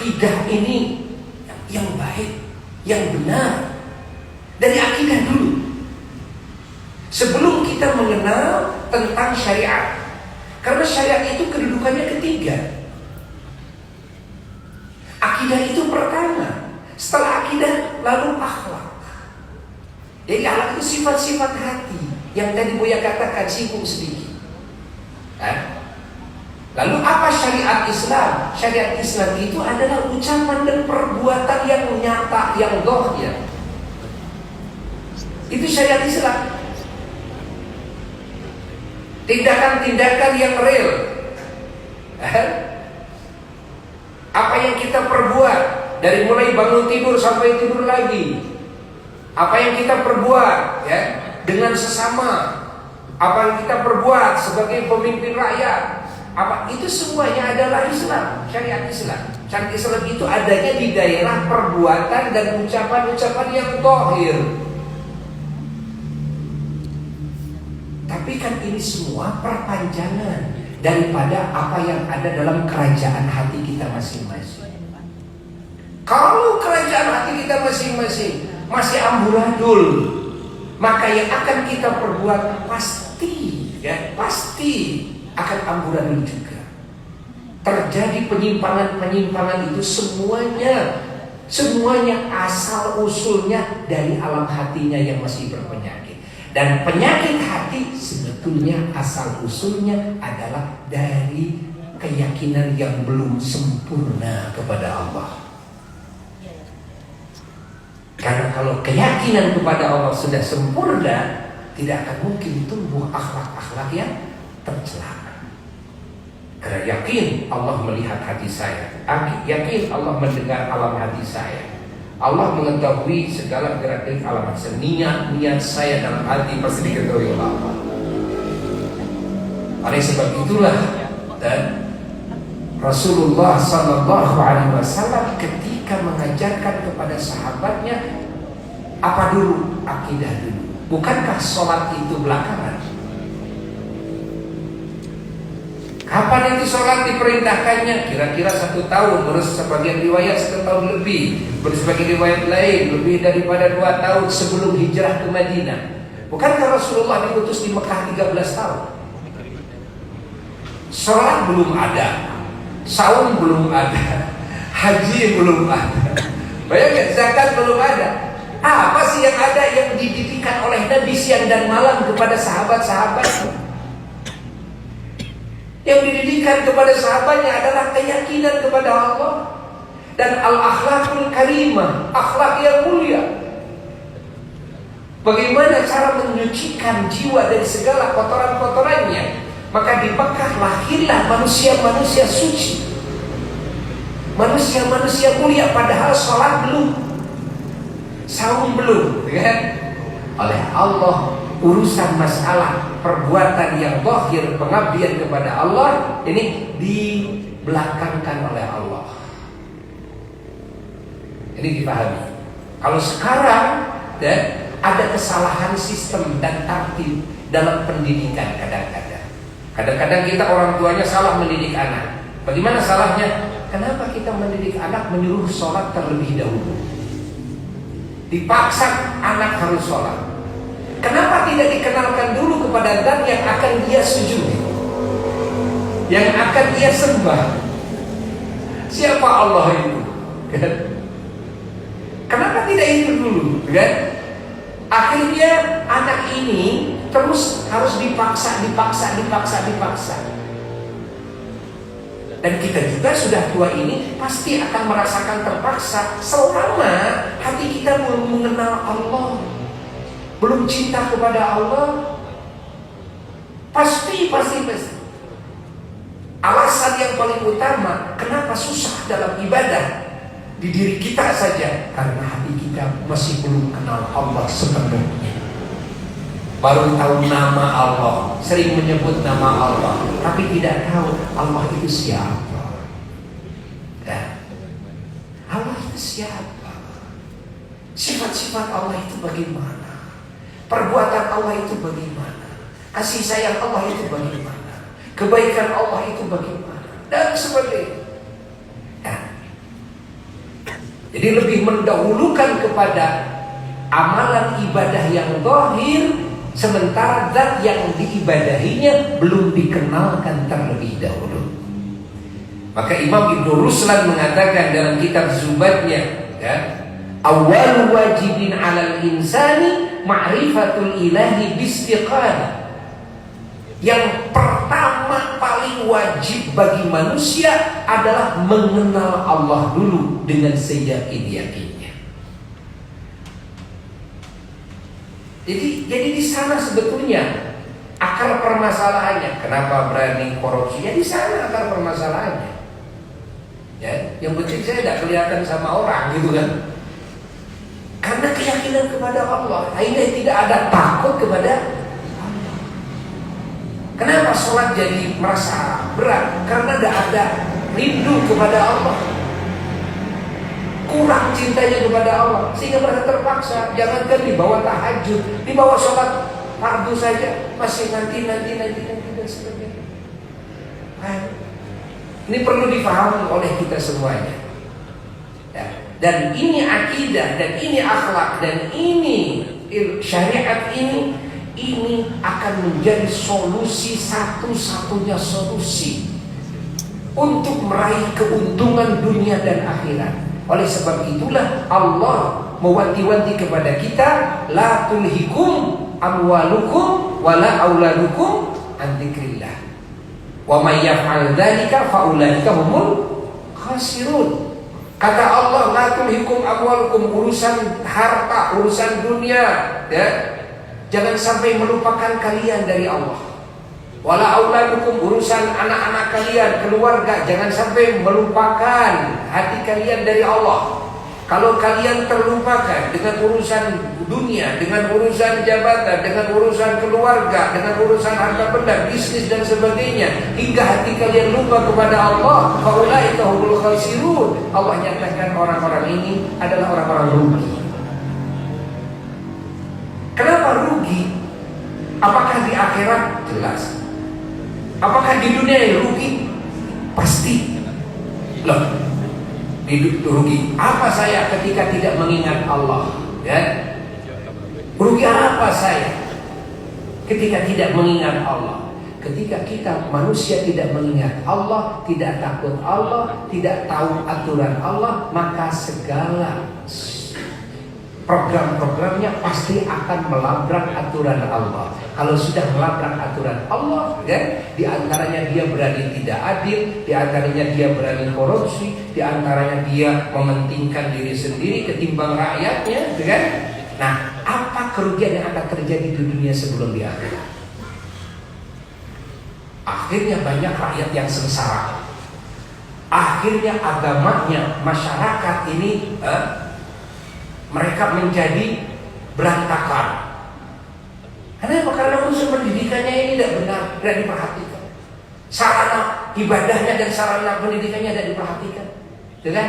akidah ini yang baik, yang benar. Dari akidah dulu. Sebelum kita mengenal tentang syariat. Karena syariat itu kedudukannya ketiga. Akidah itu pertama. Setelah akidah lalu akhlak. Jadi akhlak itu sifat-sifat hati yang tadi Buya katakan singgung sedikit. Lalu apa syariat Islam? Syariat Islam itu adalah ucapan dan perbuatan yang nyata, yang dhahir. Itu syariat Islam. Tindakan-tindakan yang real. Apa yang kita perbuat dari mulai bangun tidur sampai tidur lagi. Apa yang kita perbuat ya dengan sesama. Apa yang kita perbuat sebagai pemimpin rakyat. Apa itu semuanya adalah Islam, syariat Islam. Syariat Islam itu adanya di daerah perbuatan dan ucapan-ucapan yang dhahir. Tapi kan ini semua perpanjangan daripada apa yang ada dalam kerajaan hati kita masing-masing. Kalau kerajaan hati kita masing-masing masih amburadul, maka yang akan kita perbuat pasti akan amburadul juga. Terjadi penyimpangan-penyimpangan itu semuanya asal usulnya dari alam hatinya yang masih berpenyakit. Dan penyakit hati sebetulnya asal usulnya adalah dari keyakinan yang belum sempurna kepada Allah. Karena kalau keyakinan kepada Allah sudah sempurna, tidak akan mungkin tumbuh akhlak-akhlak yang tercela. Karena yakin Allah melihat hati saya, yakin Allah mendengar alam hati saya, Allah mengetahui segala gerak-gerik alam hati saya. Niat saya dalam hati pasti diketahui oleh Allah. Oleh sebab itulah dan Rasulullah SAW ketika mengajarkan kepada sahabatnya, apa dulu? Akidah dulu. Bukankah sholat itu belakangan? Kapan itu sholat diperintahkannya? Kira-kira 1 tahun. Menurut sebagian riwayat 1 tahun lebih. Menurut sebagian riwayat lain lebih daripada 2 tahun sebelum hijrah ke Madinah. Bukankah Rasulullah diutus di Mekah 13 tahun? Sholat belum ada, saum belum ada, haji belum ada, bayangkan zakat belum ada. Apa sih yang ada yang dididikan oleh Nabi siang dan malam kepada sahabat-sahabatnya? Yang dididikan kepada sahabatnya adalah keyakinan kepada Allah dan al-akhlakul karimah, akhlak yang mulia. Bagaimana cara menyucikan jiwa dari segala kotoran-kotorannya? Maka di Mekah lahirlah manusia-manusia suci, manusia-manusia mulia, padahal sholat belum, saum belum, kan? Oleh Allah urusan masalah perbuatan yang zahir, pengabdian kepada Allah ini dibelakangkan oleh Allah. Ini dipahami. Kalau sekarang ada kesalahan sistem dan tertib dalam pendidikan kadang-kadang kita orang tuanya salah mendidik anak. Bagaimana salahnya? Kenapa kita mendidik anak menyuruh sholat terlebih dahulu? Dipaksa anak harus sholat. Kenapa tidak dikenalkan dulu kepada zat yang akan dia sujud, yang akan dia sembah? Siapa Allah itu? Kenapa tidak itu dulu? Akhirnya anak ini terus harus dipaksa. Dan kita juga sudah tua ini pasti akan merasakan terpaksa selama hati kita belum mengenal Allah, belum cinta kepada Allah. Pasti. Alasan yang paling utama kenapa susah dalam ibadah di diri kita saja, karena hati kita masih belum kenal Allah sepenuhnya. Baru tahu nama Allah, sering menyebut nama Allah, tapi tidak tahu Allah itu siapa. Allah itu siapa? Sifat-sifat Allah itu bagaimana? Perbuatan Allah itu bagaimana? Kasih sayang Allah itu bagaimana? Kebaikan Allah itu bagaimana? Dan sebagainya. Jadi lebih mendahulukan kepada amalan ibadah yang zahir, sementara zat yang diibadahinya belum dikenalkan terlebih dahulu. Maka Imam Ibnu Ruslan mengatakan dalam kitab Zubatnya, ya, awal wajibin 'alal insani ma'rifatul ilahi bistiqamah. Yang pertama paling wajib bagi manusia adalah mengenal Allah dulu dengan seyakin-yakinnya. Jadi di sana sebetulnya akar permasalahannya. Kenapa berani korupsi? Ya di sana akar permasalahannya. Ya, yang penting saya tidak kelihatan sama orang gitu kan. Karena keyakinan kepada Allah, akhirnya tidak ada takut kepada. Kenapa sholat jadi merasa berat? Karena tidak ada rindu kepada Allah, kurang cintanya kepada Allah, sehingga mereka terpaksa. Jangankan di bawah tahajud, di bawah sholat fardu saja masih nanti dan sebagainya. Ini perlu difahami oleh kita semuanya. Ya. Dan ini akidah, dan ini akhlak, dan ini syariat ini akan menjadi solusi, satu-satunya solusi untuk meraih keuntungan dunia dan akhirat. Oleh sebab itulah Allah mewanti-wanti kepada kita, la tulhikum amwalukum wala auladukum an dzikrillah. Wa may yaf'al dzalika fa ulaika humul khasirun. Kata Allah, la tulhikum amwalukum, urusan harta, urusan dunia, ya. Jangan sampai melupakan kalian dari Allah. Wala auladukum, urusan anak-anak kalian, keluarga, jangan sampai melupakan hati kalian dari Allah. Kalau kalian terlupakan dengan urusan dunia, dengan urusan jabatan, dengan urusan keluarga, dengan urusan harta benda, bisnis dan sebagainya, hingga hati kalian lupa kepada Allah, faulaika humul khasirun. Allah nyatakan orang-orang ini adalah orang-orang rugi. Kenapa rugi? Apakah di akhirat? Jelas. Apakah di dunia rugi? Pasti. Loh, rugi apa saya ketika tidak mengingat Allah? Ya? Rugi apa saya ketika tidak mengingat Allah? Ketika kita manusia tidak mengingat Allah, tidak takut Allah, tidak tahu aturan Allah, maka segala program-programnya pasti akan melabrak aturan Allah. Kalau sudah melabrak aturan Allah, kan, di antaranya dia berani tidak adil, di antaranya dia berani korupsi, di antaranya dia mementingkan diri sendiri ketimbang rakyatnya, kan? Nah, apa kerugian yang akan terjadi di dunia sebelum di akhirat? Akhirnya banyak rakyat yang sengsara. Akhirnya agamanya, masyarakat ini mereka menjadi berantakan. Kenapa? Karena unsur pendidikannya ini tidak benar, tidak diperhatikan. Sarana ibadahnya dan sarana pendidikannya tidak diperhatikan. Dengan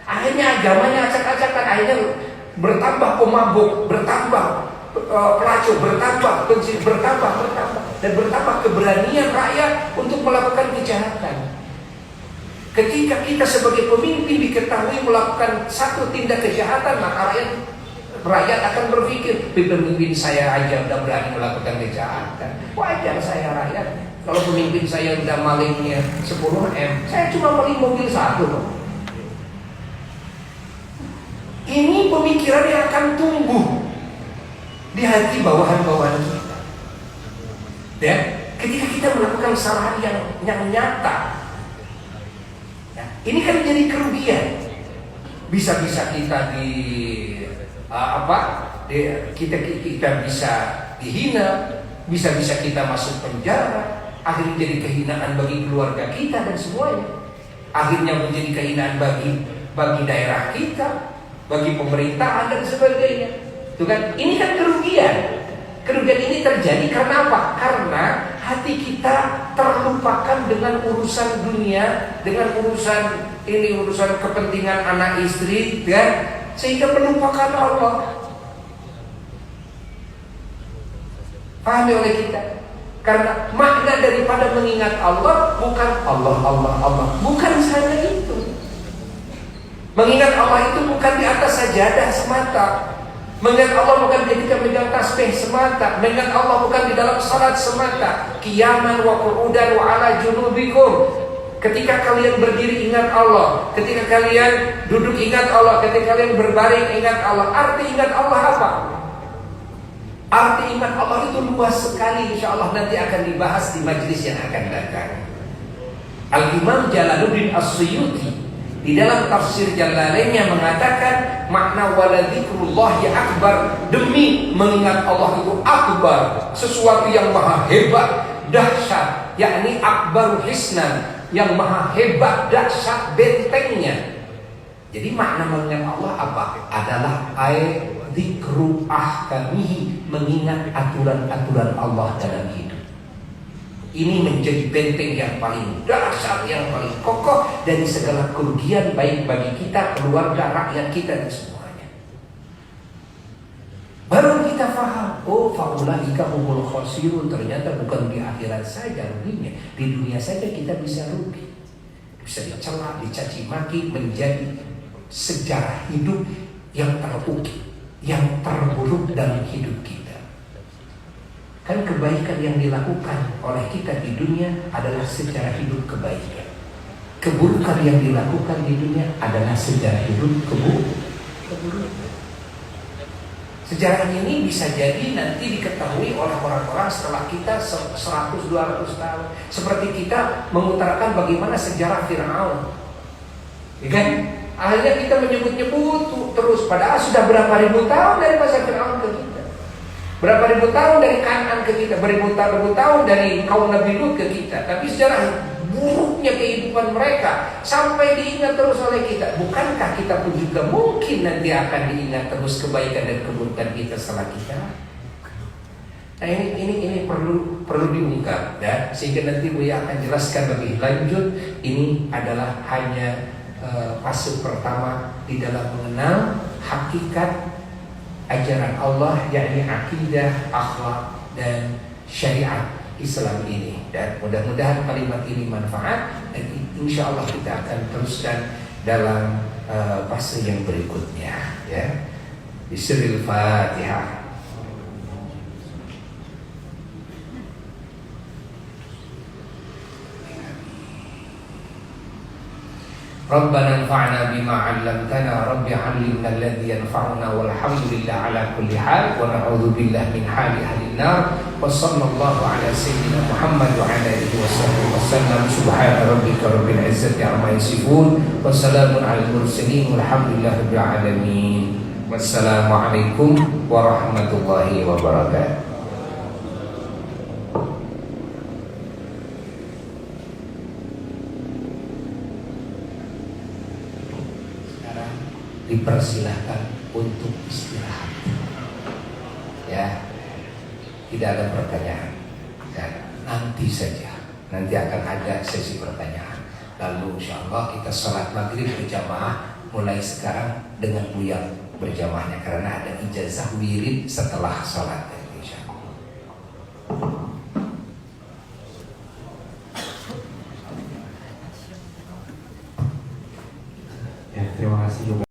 akhirnya agamanya acak-acakan, akhirnya bertambah pemabuk, bertambah pelacur, bertambah pencuri, bertambah dan bertambah keberanian rakyat untuk melakukan kejahatan. Ketika kita sebagai pemimpin diketahui melakukan satu tindak kejahatan, maka rakyat akan berpikir, pemimpin saya aja udah berani melakukan kejahatan, wajar saya rakyat. Kalau pemimpin saya udah malingnya 10M, saya cuma maling mobil 1 loh. Ini pemikiran yang akan tumbuh di hati bawahan-bawahan kita. Dan ketika kita melakukan kesalahan yang nyata, ini kan jadi kerugian. Bisa-bisa kita kita bisa dihina, bisa-bisa kita masuk penjara, akhirnya jadi kehinaan bagi keluarga kita dan semuanya. Akhirnya menjadi kehinaan bagi daerah kita, bagi pemerintahan dan sebagainya. Itu kan, ini kan kerugian. Kerugian ini terjadi karena apa? Karena hati kita terlupakan dengan urusan dunia, dengan urusan kepentingan anak istri, kan? Sehingga melupakan Allah. Pahami oleh kita? Karena makna daripada mengingat Allah bukan Allah, bukan saja itu. Mengingat Allah itu bukan di atas sajadah semata. Mengingat Allah bukan ketika megang tasbih semata. Mengingat Allah bukan di dalam salat semata. Qiyaman wa qu'udan wa ala junubikum. Ketika kalian berdiri ingat Allah, ketika kalian duduk ingat Allah, ketika kalian berbaring ingat Allah. Arti ingat Allah apa? Arti ingat Allah itu luas sekali. Insya Allah nanti akan dibahas di majelis yang akan datang. Al-Imam Jalaluddin As-Suyuti di dalam tafsir Jalalainnya mengatakan makna waladzikrullahi akbar, demi mengingat Allah itu akbar, sesuatu yang maha hebat, dahsyat, yakni akbar hisnan, yang maha hebat, dahsyat, bentengnya. Jadi makna mengingat Allah apa? Adalah dzikru ahkamihi, mengingat aturan-aturan Allah dalam hidup. Ini menjadi benteng yang paling dahsyat, yang paling kokoh dari segala kerugian, baik bagi kita, keluarga, rakyat kita, dan semuanya. Baru kita faham, oh faulaika humul khasirun, ternyata bukan di akhirat saja ruginya, di dunia saja kita bisa rugi, bisa dicela, dicaci maki, menjadi sejarah hidup yang terukir, yang terburuk dalam hidup kita. Kan kebaikan yang dilakukan oleh kita di dunia adalah sejarah hidup kebaikan. Keburukan yang dilakukan di dunia adalah sejarah hidup keburukan. Sejarah ini bisa jadi nanti diketahui oleh orang-orang setelah kita 100-200 tahun. Seperti kita mengutarakan bagaimana sejarah Fir'aun, ya kan? Akhirnya kita menyebut-nyebut terus, padahal sudah berapa ribu tahun dari masa Fir'aun ke kita. Berapa ribu tahun dari Kan'an ke kita, beribu tahun dari kaum Nabi Lut ke kita. Tapi sejarah buruknya kehidupan mereka sampai diingat terus oleh kita. Bukankah kita pun juga mungkin nanti akan diingat terus kebaikan dan keburukan kita setelah kita? Nah ini perlu diungkap ya, sehingga nanti Buya akan jelaskan lebih lanjut. Ini adalah hanya fase pertama di dalam mengenal hakikat ajaran Allah, yakni akidah, akhlak, dan syariat Islam ini. Dan mudah-mudahan kalimat ini manfaat, dan insya Allah kita akan teruskan dalam fase yang berikutnya ya. Bismillahirrahmanirrahim. Fatihah. Rabbana anfa'na bima 'allamtana, Rabbi 'allimna alladhi yanfa'una, walhamdulillah ala kulli hal, wa na'udzu billahi min hali ahlin nar. Wa sallallahu ala sayyidina Muhammad wa ala alihi wasallam. Subhana rabbika rabbil izzati 'amma yasifun, wa salamun 'alal mursalin, walhamdulillahi rabbil alamin. Wassalamualaikum warahmatullahi wabarakatuh. Dipersilahkan untuk istirahat ya, tidak ada pertanyaan ya, nanti saja, nanti akan ada sesi pertanyaan. Lalu insya Allah kita sholat maghrib berjamaah mulai sekarang dengan Buya berjamaahnya, karena ada ijazah wirid setelah sholat insya Allah. Ya, terima kasih juga.